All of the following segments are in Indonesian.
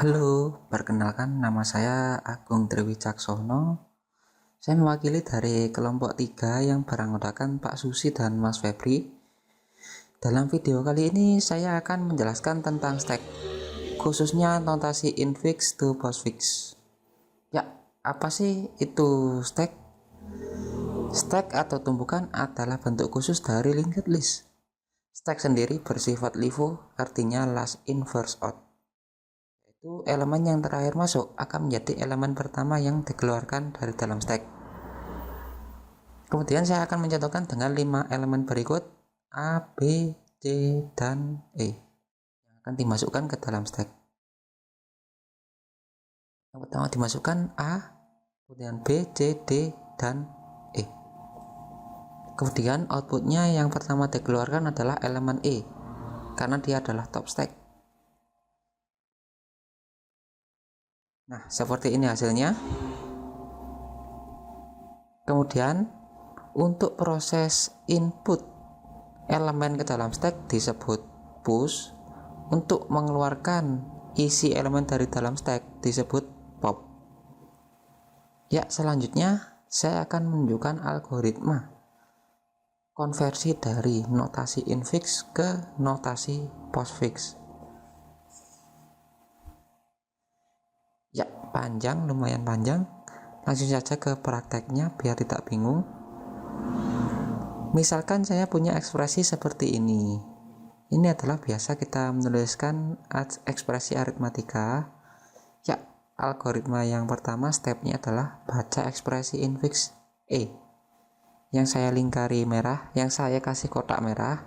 Halo, perkenalkan nama saya Agung Triwicaksono. Saya mewakili dari kelompok 3 yang beranggotakan Pak Susi dan Mas Febri. Dalam video kali ini saya akan menjelaskan tentang stack, khususnya notasi infix to postfix. Ya, apa sih itu stack? Stack atau tumpukan adalah bentuk khusus dari linked list. Stack sendiri bersifat LIFO, artinya last in first out. Itu elemen yang terakhir masuk akan menjadi elemen pertama yang dikeluarkan dari dalam stack. Kemudian saya akan mencontohkan dengan 5 elemen berikut A, B, C, dan E yang akan dimasukkan ke dalam stack. Yang pertama dimasukkan A, kemudian B, C, D, dan E. Kemudian outputnya yang pertama dikeluarkan adalah elemen E karena dia adalah top stack. Nah, seperti ini hasilnya. Kemudian untuk proses input elemen ke dalam stack disebut push. Untuk mengeluarkan isi elemen dari dalam stack disebut pop. Ya, selanjutnya saya akan menunjukkan algoritma konversi dari notasi infix ke notasi postfix. Ya, lumayan panjang. Langsung saja ke prakteknya biar tidak bingung. Misalkan saya punya ekspresi seperti ini. Ini adalah biasa kita menuliskan ekspresi aritmatika. Ya, algoritma yang pertama stepnya adalah baca ekspresi infix E yang saya lingkari merah, yang saya kasih kotak merah.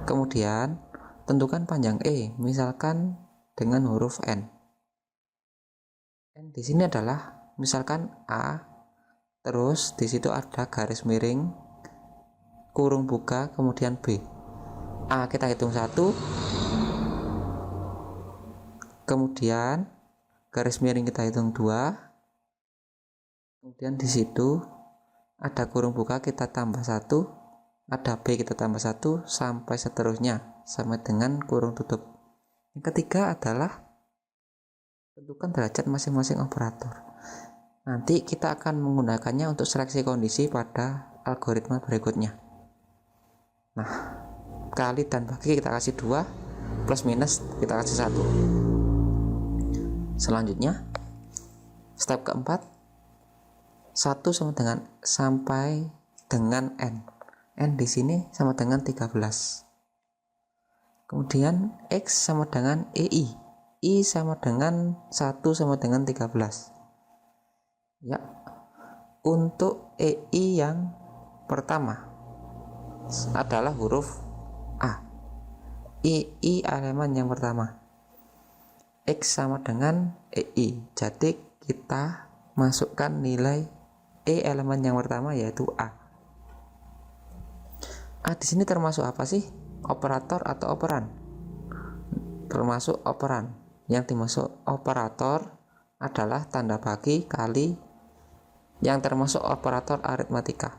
Kemudian tentukan panjang E, misalkan dengan huruf N. N di sini adalah misalkan A, terus di situ ada garis miring, kurung buka, kemudian B. A kita hitung 1, kemudian garis miring kita hitung 2, kemudian di situ ada kurung buka kita tambah 1, ada B kita tambah 1, sampai seterusnya sampai dengan kurung tutup. Yang ketiga adalah tentukan derajat masing-masing operator. Nanti kita akan menggunakannya untuk seleksi kondisi pada algoritma berikutnya. Nah, kali dan bagi kita kasih 2, plus minus kita kasih 1. Selanjutnya step keempat, 1 sama dengan sampai dengan N. N di sini sama dengan 13. Kemudian X sama dengan EI. I sama dengan 1 sama dengan 13. Ya, untuk EI yang pertama adalah huruf A. EI elemen yang pertama. X sama dengan EI. Jadi kita masukkan nilai E elemen yang pertama yaitu A. A di sini termasuk apa sih? Operator atau operan? Termasuk operan. Yang dimasuk operator adalah tanda bagi kali yang termasuk operator aritmatika.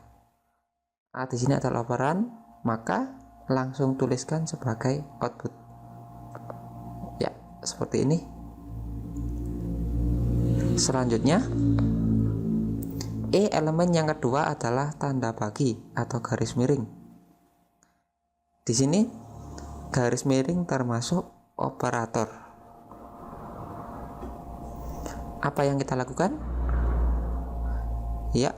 A di sini adalah operan, maka langsung tuliskan sebagai output. Ya, seperti ini. Selanjutnya, E elemen yang kedua adalah tanda bagi atau garis miring. Di sini garis miring termasuk operator. Apa yang kita lakukan? Ya,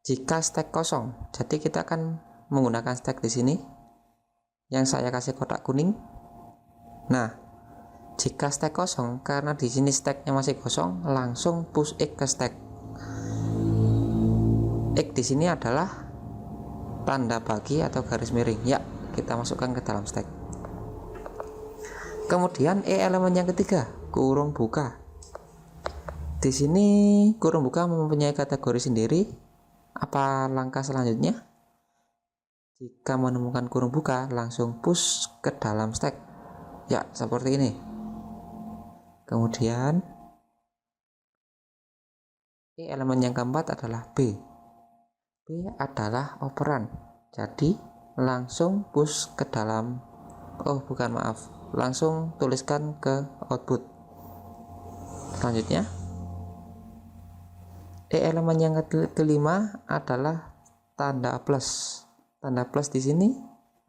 jika stack kosong, jadi kita akan menggunakan stack di sini yang saya kasih kotak kuning. Nah, jika stack kosong, karena di sini stacknya masih kosong, langsung push X ke stack. X di sini adalah tanda bagi atau garis miring. Ya, kita masukkan ke dalam stack. Kemudian E elemen yang ketiga, kurung buka. Di sini kurung buka mempunyai kategori sendiri. Apa langkah selanjutnya? Jika menemukan kurung buka, langsung push ke dalam stack. Ya, seperti ini. Kemudian E elemen yang keempat adalah B. B adalah operan. Jadi langsung push ke dalam Oh bukan, maaf, langsung tuliskan ke output. Selanjutnya elemen yang kelima adalah tanda plus. Tanda plus di sini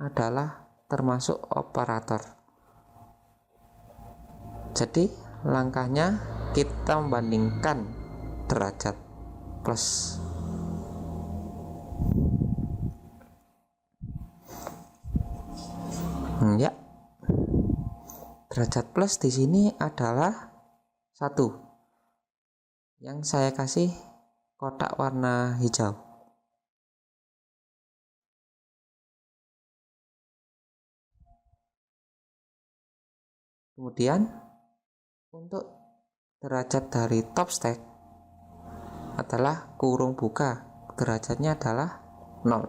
adalah termasuk operator. Jadi langkahnya kita membandingkan derajat plus. Ya, derajat plus di sini adalah 1. Yang saya kasih kotak warna hijau. Kemudian untuk derajat dari top stack adalah kurung buka, derajatnya adalah 0.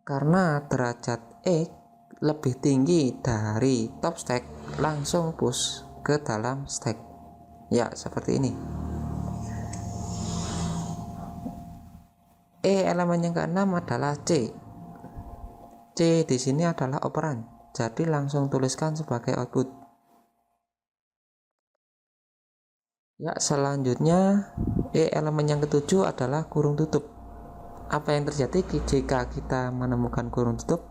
Karena derajat X lebih tinggi dari top stack, langsung push ke dalam stack. Ya, seperti ini. Elemen yang keenam adalah C. C di sini adalah operan, jadi langsung tuliskan sebagai output. Ya, selanjutnya elemen yang ketujuh adalah kurung tutup. Apa yang terjadi jika kita menemukan kurung tutup?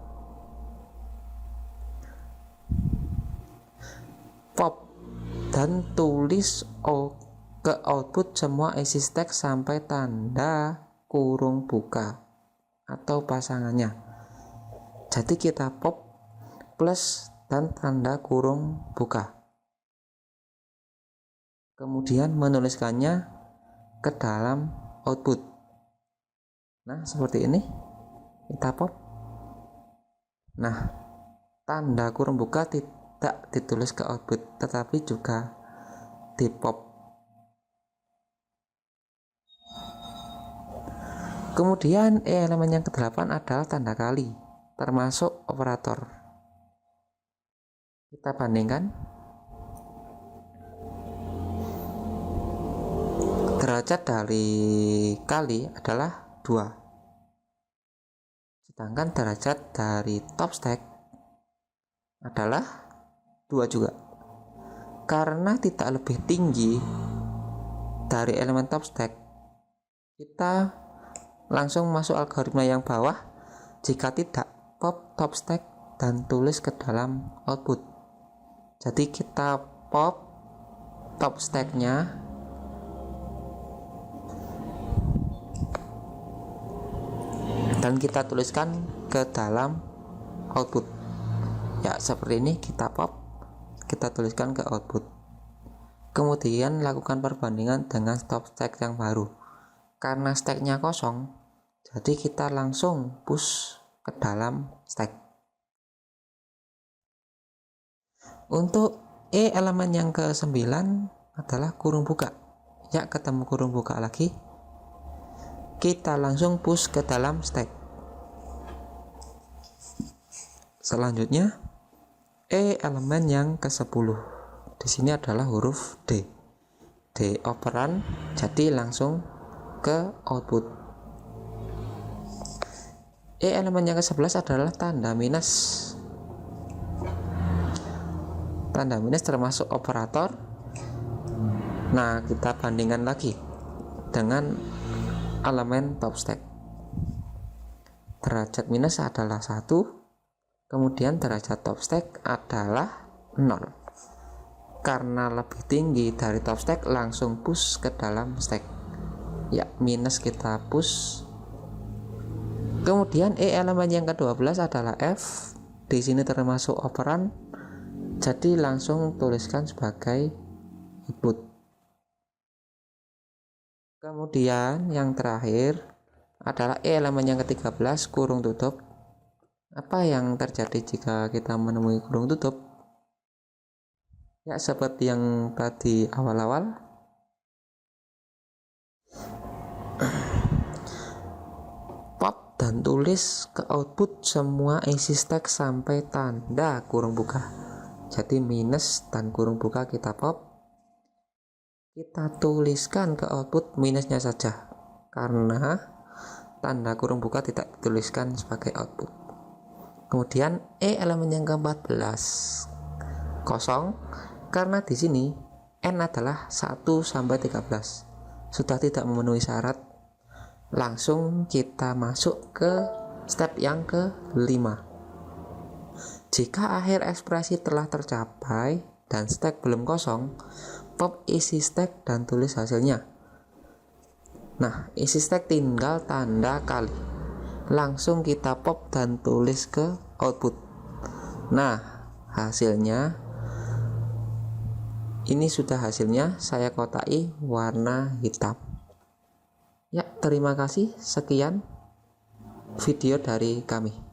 Pop dan tulis ke output semua isi stack sampai tanda kurung buka atau pasangannya. Jadi kita pop plus dan tanda kurung buka, kemudian menuliskannya ke dalam output. Nah, seperti ini kita pop. Nah, tanda kurung buka tidak ditulis ke output, tetapi juga di pop. Kemudian elemen yang ke-8 adalah tanda kali, termasuk operator. Kita bandingkan. Derajat dari kali adalah 2. Sedangkan derajat dari top stack adalah 2 juga. Karena tidak lebih tinggi dari elemen top stack, kita langsung masuk algoritma yang bawah. Jika tidak, pop top stack dan tulis ke dalam output. Jadi kita pop top stacknya, dan kita tuliskan ke dalam output. Ya, seperti ini kita pop, kita tuliskan ke output. Kemudian lakukan perbandingan dengan top stack yang baru. Karena stacknya kosong, jadi kita langsung push ke dalam stack. Untuk elemen yang ke-9 adalah kurung buka. Ya, ketemu kurung buka lagi. Kita langsung push ke dalam stack. Selanjutnya elemen yang ke-10. Di sini adalah huruf D. D operan, jadi langsung ke output. Elemen yang ke-11 adalah tanda minus. Tanda minus termasuk operator. Nah, kita bandingkan lagi dengan elemen top stack. Derajat minus adalah 1, kemudian derajat top stack adalah 0. Karena lebih tinggi dari top stack, langsung push ke dalam stack. Ya, minus kita push. Kemudian elemen yang ke-12 adalah F. Di sini termasuk operan, jadi langsung tuliskan sebagai output. Kemudian yang terakhir adalah elemen yang ke-13, kurung tutup. Apa yang terjadi jika kita menemui kurung tutup? Ya, seperti yang tadi awal-awal, pop dan tulis ke output semua isi stack sampai tanda kurung buka. Jadi minus dan kurung buka kita pop, kita tuliskan ke output minusnya saja, karena tanda kurung buka tidak dituliskan sebagai output. Kemudian elemen yang ke-14 kosong, karena di sini n adalah 1 sampai 13. Sudah tidak memenuhi syarat, langsung kita masuk ke step yang ke-5. Jika akhir ekspresi telah tercapai dan stack belum kosong, pop isi stack dan tulis hasilnya. Nah, isi stack tinggal tanda kali. Langsung kita pop dan tulis ke output. Nah, hasilnya ini sudah hasilnya, saya kotai warna hitam. Ya, terima kasih. Sekian video dari kami.